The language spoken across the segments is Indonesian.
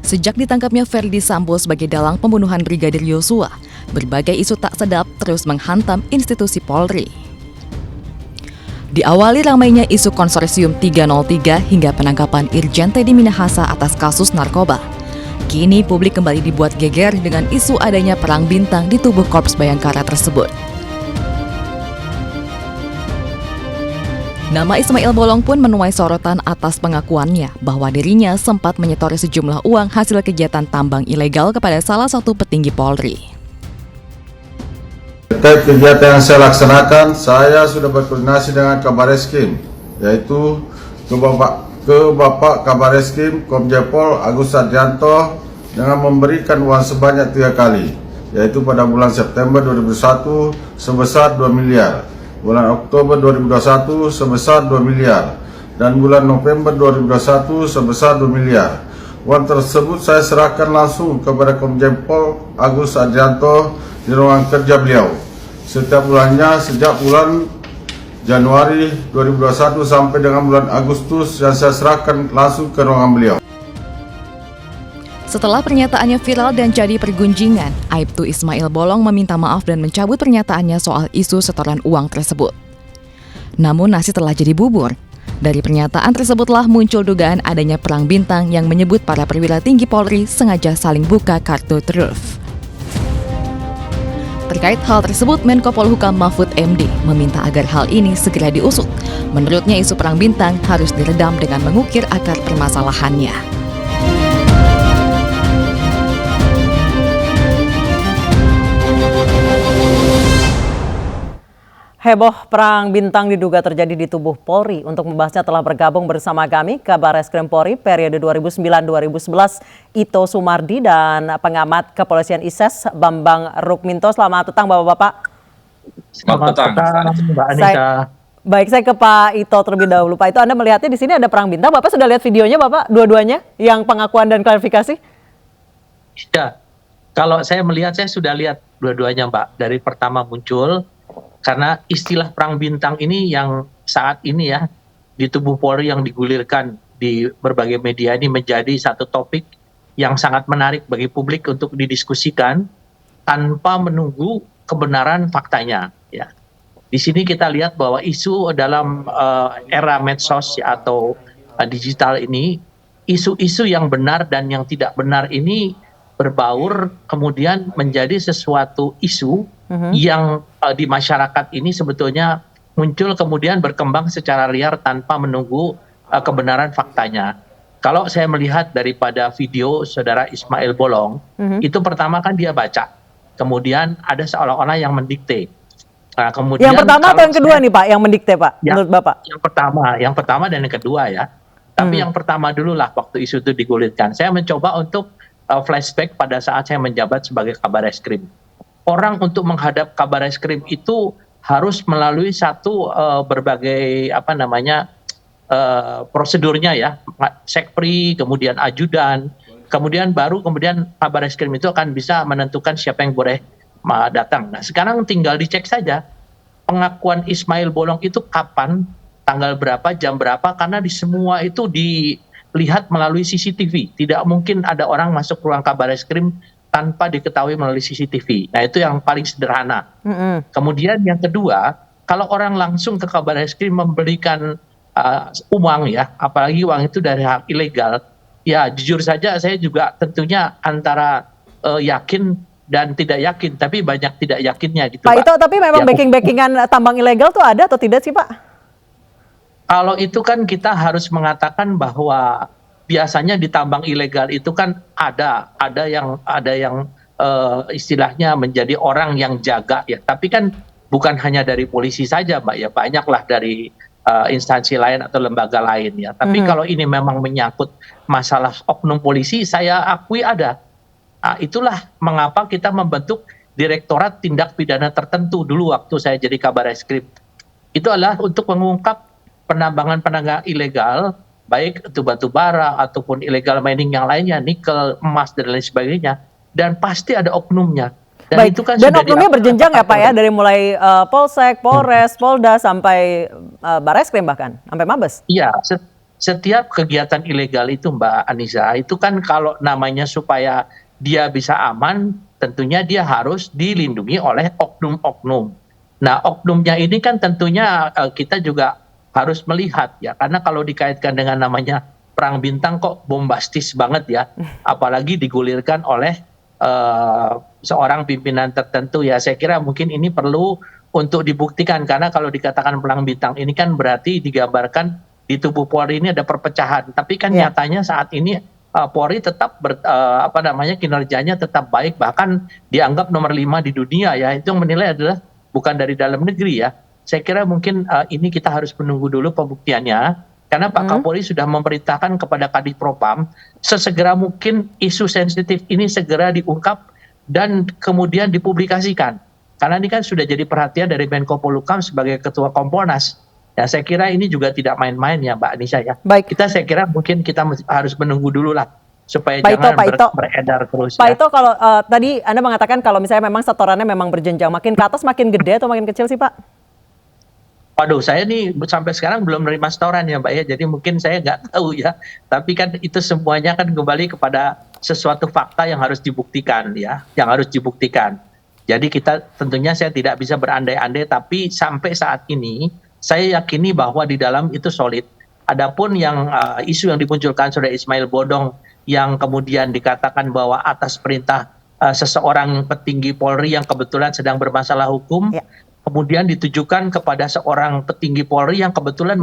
Sejak ditangkapnya Ferdy Sambo sebagai dalang pembunuhan Brigadir Yosua, berbagai isu tak sedap terus menghantam institusi Polri. Diawali ramainya isu konsorsium 303 hingga penangkapan Irjen Teddy Minahasa atas kasus narkoba. Kini publik kembali dibuat geger dengan isu adanya perang bintang di tubuh Korps Bayangkara tersebut. Nama Ismail Bolong pun menuai sorotan atas pengakuannya bahwa dirinya sempat menyetori sejumlah uang hasil kegiatan tambang ilegal kepada salah satu petinggi Polri. Terkait kegiatan yang saya laksanakan, saya sudah berkoordinasi dengan Kabareskrim, yaitu ke Bapak Kabareskrim Komjen Pol Agus Sarjanto dengan memberikan uang sebanyak 3 kali, yaitu pada bulan September 2001 sebesar 2 miliar. Bulan Oktober 2021 sebesar 2 miliar dan bulan November 2021 sebesar 2 miliar. Uang tersebut saya serahkan langsung kepada Komjen Pol Agus Sarjanto di ruangan kerja beliau setiap bulannya sejak bulan Januari 2021 sampai dengan bulan Agustus yang saya serahkan langsung ke ruangan beliau. Setelah pernyataannya viral dan jadi pergunjingan, Aibtu Ismail Bolong meminta maaf dan mencabut pernyataannya soal isu setoran uang tersebut. Namun nasi telah jadi bubur. Dari pernyataan tersebutlah muncul dugaan adanya perang bintang yang menyebut para perwira tinggi Polri sengaja saling buka kartu truf. Terkait hal tersebut, Menko Polhukam Mahfud MD meminta agar hal ini segera diusut. Menurutnya isu perang bintang harus diredam dengan mengukir akar permasalahannya. Heboh perang bintang diduga terjadi di tubuh Polri. Untuk membahasnya telah bergabung bersama kami Kabareskrim Polri periode 2009-2011 Ito Sumardi dan pengamat kepolisian ISES Bambang Rukminto. Selamat petang Bapak-Bapak. Selamat petang Mbak Anissa. Baik, saya ke Pak Ito terlebih dahulu. Pak Ito, Anda melihatnya di sini ada perang bintang. Bapak sudah lihat videonya Bapak, dua-duanya, yang pengakuan dan klarifikasi? Sudah. Kalau saya melihat, saya sudah lihat dua-duanya Mbak. Dari pertama muncul, karena istilah perang bintang ini yang saat ini ya di tubuh Polri yang digulirkan di berbagai media ini menjadi satu topik yang sangat menarik bagi publik untuk didiskusikan tanpa menunggu kebenaran faktanya. Ya. Di sini kita lihat bahwa isu dalam era medsos ya, atau digital ini, isu-isu yang benar dan yang tidak benar ini berbaur kemudian menjadi sesuatu isu yang di masyarakat ini sebetulnya muncul kemudian berkembang secara liar tanpa menunggu kebenaran faktanya. Kalau saya melihat daripada video saudara Ismail Bolong, itu pertama kan dia baca, kemudian ada seolah-olah yang mendikte. Nah, kemudian yang pertama atau yang kedua nih Pak, yang mendikte Pak, menurut Bapak? Yang pertama dan yang kedua ya. Tapi yang pertama dulu lah waktu isu itu digulirkan. Saya mencoba untuk flashback pada saat saya menjabat sebagai Kabareskrim. Orang untuk menghadap Kabareskrim itu harus melalui satu berbagai prosedurnya ya, sekpri, kemudian ajudan, kemudian Kabareskrim itu akan bisa menentukan siapa yang boleh datang. Nah, sekarang tinggal dicek saja pengakuan Ismail Bolong itu kapan, tanggal berapa, jam berapa, karena di semua itu dilihat melalui CCTV. Tidak mungkin ada orang masuk ruang Kabareskrim tanpa diketahui melalui CCTV. Nah, itu yang paling sederhana. Kemudian yang kedua, kalau orang langsung ke Kabareskrim memberikan uang ya, apalagi uang itu dari hak ilegal, ya jujur saja saya juga tentunya antara yakin dan tidak yakin, tapi banyak tidak yakinnya gitu Pak Ito, tapi memang ya, backing-backingan tambang ilegal tuh ada atau tidak sih Pak? Kalau itu kan kita harus mengatakan bahwa biasanya di tambang ilegal itu kan ada yang istilahnya menjadi orang yang jaga ya. Tapi kan bukan hanya dari polisi saja Mbak ya, banyaklah dari instansi lain atau lembaga lain ya. Tapi kalau ini memang menyangkut masalah oknum polisi, saya akui ada. Nah, itulah mengapa kita membentuk Direktorat Tindak Pidana Tertentu dulu waktu saya jadi Kabareskrim. Itu adalah untuk mengungkap penambangan ilegal, baik itu batu bara ataupun illegal mining yang lainnya, nikel, emas dan lain sebagainya, dan pasti ada oknumnya. Dan baik, itu kan dan oknumnya berjenjang ya Pak ya, dari mulai Polsek, Polres, Polda sampai Bareskrim bahkan sampai Mabes. Iya, setiap kegiatan ilegal itu Mbak Anissa, itu kan kalau namanya supaya dia bisa aman, tentunya dia harus dilindungi oleh oknum-oknum. Nah, oknumnya ini kan tentunya kita juga harus melihat ya, karena kalau dikaitkan dengan namanya perang bintang kok bombastis banget ya, apalagi digulirkan oleh seorang pimpinan tertentu ya. Saya kira mungkin ini perlu untuk dibuktikan, karena kalau dikatakan perang bintang ini kan berarti digambarkan di tubuh Polri ini ada perpecahan, tapi kan nyatanya saat ini Polri tetap kinerjanya tetap baik, bahkan dianggap nomor 5 di dunia ya. Itu yang menilai adalah bukan dari dalam negeri ya. Saya kira mungkin ini kita harus menunggu dulu pembuktiannya, karena Pak Kapolri sudah memerintahkan kepada Kadif Propam sesegera mungkin isu sensitif ini segera diungkap dan kemudian dipublikasikan. Karena ini kan sudah jadi perhatian dari Menko Polhukam sebagai Ketua Kompolnas. Ya, saya kira ini juga tidak main-main ya Mbak Anissa ya. Baik. Saya kira mungkin kita harus menunggu dulu lah supaya Pak jangan Ito, beredar terus. Pak ya. Ito, kalau tadi Anda mengatakan kalau misalnya memang setorannya memang berjenjang, makin ke atas makin gede atau makin kecil sih Pak? Waduh, saya nih sampai sekarang belum menerima setoran ya Mbak ya, jadi mungkin saya nggak tahu ya. Tapi kan itu semuanya kan kembali kepada sesuatu fakta yang harus dibuktikan ya, yang harus dibuktikan. Jadi kita tentunya saya tidak bisa berandai-andai, tapi sampai saat ini saya yakini bahwa di dalam itu solid. Adapun yang isu yang dimunculkan Saudara Ismail Bodong yang kemudian dikatakan bahwa atas perintah seseorang petinggi Polri yang kebetulan sedang bermasalah hukum, kemudian ditujukan kepada seorang petinggi Polri yang kebetulan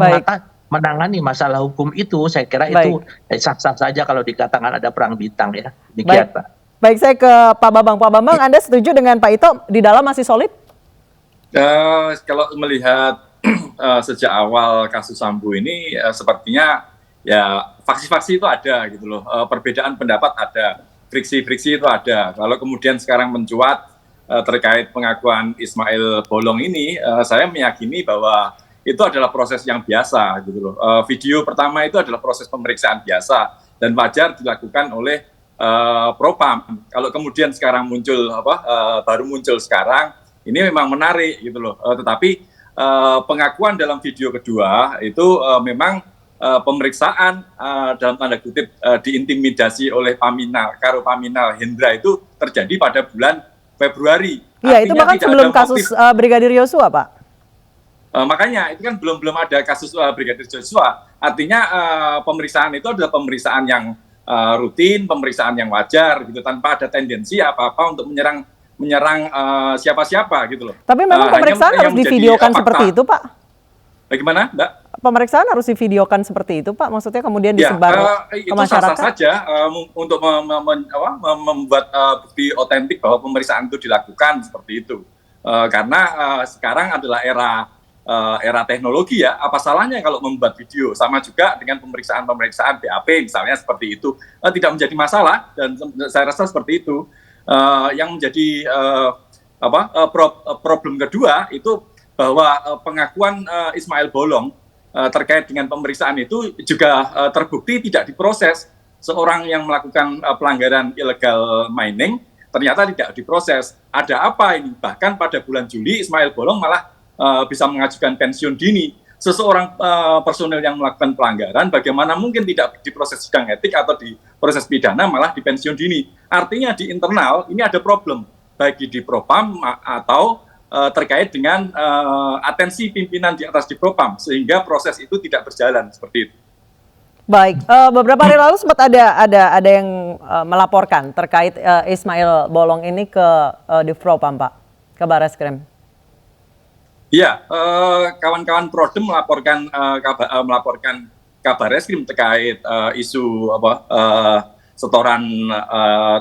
menangani masalah hukum itu, saya kira itu sah-sah saja kalau dikatakan ada perang bintang ya. Demikian Pak. Baik, saya ke Pak Bambang. Pak Bambang, Anda setuju dengan Pak Ito di dalam masih solid? Kalau melihat sejak awal kasus Sambo ini sepertinya ya faksi-faksi itu ada gitu loh, perbedaan pendapat ada, friksi-friksi itu ada. Kalau kemudian sekarang mencuat terkait pengakuan Ismail Bolong ini, saya meyakini bahwa itu adalah proses yang biasa gitu loh. Video pertama itu adalah proses pemeriksaan biasa dan wajar dilakukan oleh Propam. Kalau kemudian sekarang muncul baru muncul sekarang, ini memang menarik gitu loh. Tetapi pengakuan dalam video kedua itu memang pemeriksaan dalam tanda kutip diintimidasi oleh Karo Paminal Hendra itu terjadi pada bulan Februari. Iya, itu bahkan sebelum kasus Brigadir Yosua, Pak. Makanya itu kan belum ada kasus Brigadir Joshua. Artinya pemeriksaan itu adalah pemeriksaan yang rutin, pemeriksaan yang wajar gitu, tanpa ada tendensi apa-apa untuk menyerang siapa-siapa gitu loh. Tapi memang pemeriksaan harus divideokan seperti itu, Pak? Bagaimana, Mbak? Pemeriksaan harus divideokan seperti itu, Pak? Maksudnya kemudian disebar ke masyarakat? Itu sah-sah saja untuk membuat bukti otentik bahwa pemeriksaan itu dilakukan seperti itu. Karena sekarang adalah era teknologi ya, apa salahnya kalau membuat video? Sama juga dengan pemeriksaan BAP misalnya seperti itu, tidak menjadi masalah, dan saya rasa seperti itu. Yang menjadi problem kedua itu bahwa pengakuan Ismail Bolong terkait dengan pemeriksaan itu juga terbukti tidak diproses. Seorang yang melakukan pelanggaran illegal mining ternyata tidak diproses. Ada apa ini? Bahkan pada bulan Juli Ismail Bolong malah bisa mengajukan pensiun dini. Seseorang personel yang melakukan pelanggaran bagaimana mungkin tidak diproses sidang etik atau diproses pidana, malah di pensiun dini. Artinya di internal ini ada problem, baik di Propam atau terkait dengan atensi pimpinan di atas di Propam, sehingga proses itu tidak berjalan seperti itu. Baik, beberapa hari lalu sempat ada yang melaporkan terkait Ismail Bolong ini ke di Propam, Pak, ke Barreskrim. Iya, kawan-kawan Prodem melaporkan Kabar Eskrim terkait isu setoran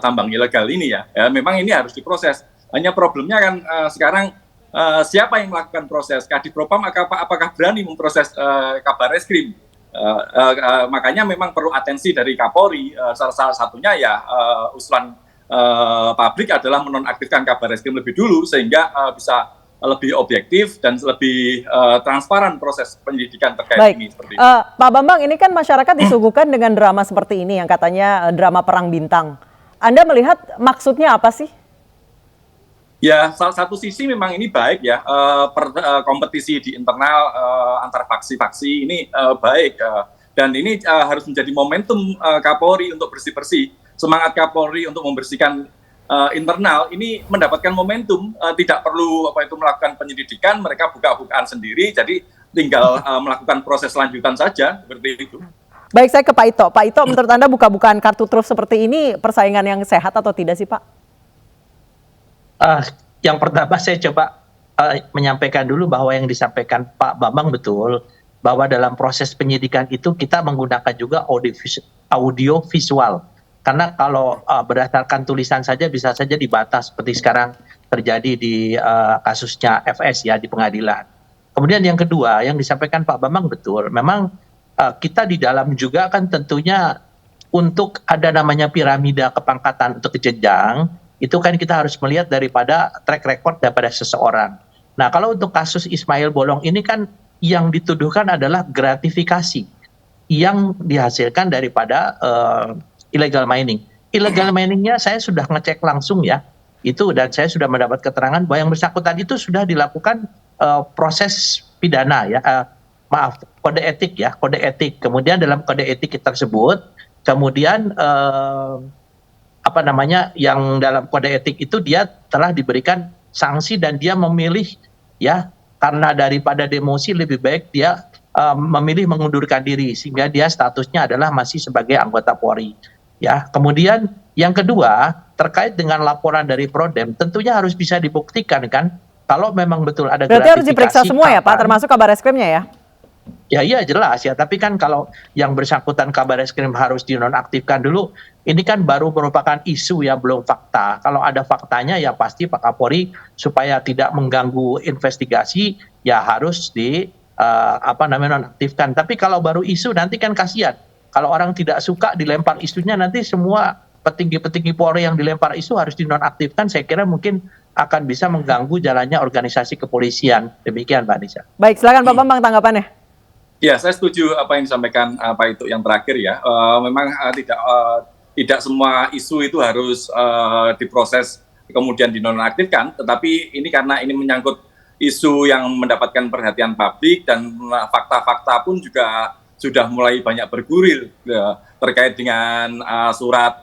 tambang ilegal ini ya. Memang ini harus diproses. Hanya problemnya kan sekarang siapa yang melakukan proses? Kadif Propam apakah berani memproses Kabar Eskrim? Makanya memang perlu atensi dari Kapolri. Salah satunya ya usulan publik adalah menonaktifkan Kabar Eskrim lebih dulu sehingga bisa lebih objektif dan lebih transparan proses penyelidikan terkait ini. Seperti itu. Pak Bambang, ini kan masyarakat disuguhkan dengan drama seperti ini yang katanya drama perang bintang. Anda melihat maksudnya apa sih? Ya, salah satu sisi memang ini baik ya, kompetisi di internal antar faksi-faksi ini baik. Dan ini harus menjadi momentum Kapolri untuk bersih-bersih. Semangat Kapolri untuk membersihkan internal ini mendapatkan momentum, tidak perlu melakukan penyelidikan, mereka buka-bukaan sendiri, jadi tinggal melakukan proses lanjutan saja seperti itu. Baik, saya ke Pak Ito. Pak Ito, menurut Anda buka-bukaan kartu truf seperti ini persaingan yang sehat atau tidak sih, Pak? Yang pertama saya coba menyampaikan dulu bahwa yang disampaikan Pak Bambang betul, bahwa dalam proses penyidikan itu kita menggunakan juga audio visual. Karena kalau berdasarkan tulisan saja bisa saja dibatas seperti sekarang terjadi di kasusnya FS ya di pengadilan. Kemudian yang kedua yang disampaikan Pak Bambang betul, memang kita di dalam juga kan tentunya untuk ada namanya piramida kepangkatan untuk jenjang, itu kan kita harus melihat daripada track record daripada seseorang. Nah kalau untuk kasus Ismail Bolong ini kan yang dituduhkan adalah gratifikasi yang dihasilkan daripada illegal mining. Illegal miningnya saya sudah ngecek langsung ya, itu dan saya sudah mendapat keterangan bahwa yang bersangkutan itu sudah dilakukan proses pidana ya, kode etik ya, kode etik. Kemudian dalam kode etik tersebut, kemudian yang dalam kode etik itu dia telah diberikan sanksi dan dia memilih ya, karena daripada demosi lebih baik dia memilih mengundurkan diri sehingga dia statusnya adalah masih sebagai anggota Polri. Ya, kemudian yang kedua terkait dengan laporan dari Prodem tentunya harus bisa dibuktikan kan kalau memang betul ada gratifikasi. Berarti harus diperiksa semua ya Pak, termasuk Kabareskrimnya ya? Ya iya jelas ya, tapi kan kalau yang bersangkutan Kabareskrim harus dinonaktifkan dulu, ini kan baru merupakan isu ya, belum fakta. Kalau ada faktanya ya pasti Pak Kapolri supaya tidak mengganggu investigasi ya harus nonaktifkan. Tapi kalau baru isu nanti kan kasihan. Kalau orang tidak suka dilempar isunya, nanti semua petinggi-petinggi Polri yang dilempar isu harus dinonaktifkan. Saya kira mungkin akan bisa mengganggu jalannya organisasi kepolisian. Demikian Mbak Nisa. Baik, silakan Pak Bambang tanggapannya. Ya, saya setuju apa yang disampaikan Pak Itu yang terakhir ya. Memang tidak semua isu itu harus diproses kemudian dinonaktifkan, tetapi ini karena ini menyangkut isu yang mendapatkan perhatian publik dan fakta-fakta pun juga sudah mulai banyak bergulir terkait dengan surat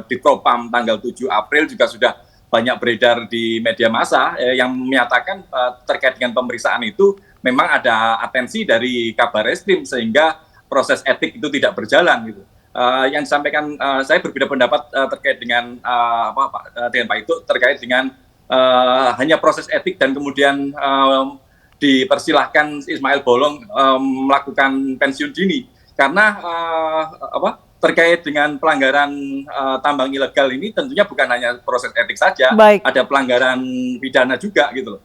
di Propam tanggal 7 April juga sudah banyak beredar di media massa yang menyatakan terkait dengan pemeriksaan itu memang ada atensi dari Kabareskrim sehingga proses etik itu tidak berjalan gitu. Yang disampaikan saya berbeda pendapat terkait dengan dengan Pak Itu terkait dengan hanya proses etik dan kemudian dipersilahkan Ismail Bolong melakukan pensiun dini karena terkait dengan pelanggaran tambang ilegal ini tentunya bukan hanya proses etik saja. Baik. Ada pelanggaran pidana juga gitu loh.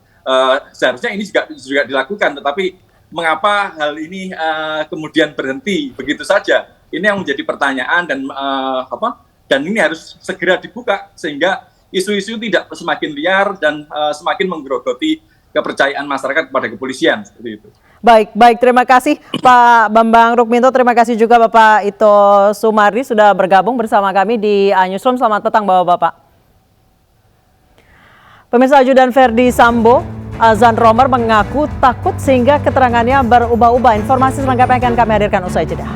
Seharusnya ini juga dilakukan, tetapi mengapa hal ini kemudian berhenti begitu saja? Ini yang menjadi pertanyaan dan ini harus segera dibuka sehingga isu-isu tidak semakin liar dan semakin menggerogoti kepercayaan masyarakat kepada kepolisian seperti itu. Baik, terima kasih Pak Bambang Rukminto, terima kasih juga Bapak Ito Sumardi sudah bergabung bersama kami di Newsroom. Selamat petang Bapak-Bapak. Pemirsa, Ajudan Verdi Sambo, Azan Romer mengaku takut sehingga keterangannya berubah-ubah. Informasi selengkapnya akan kami hadirkan usai jeda.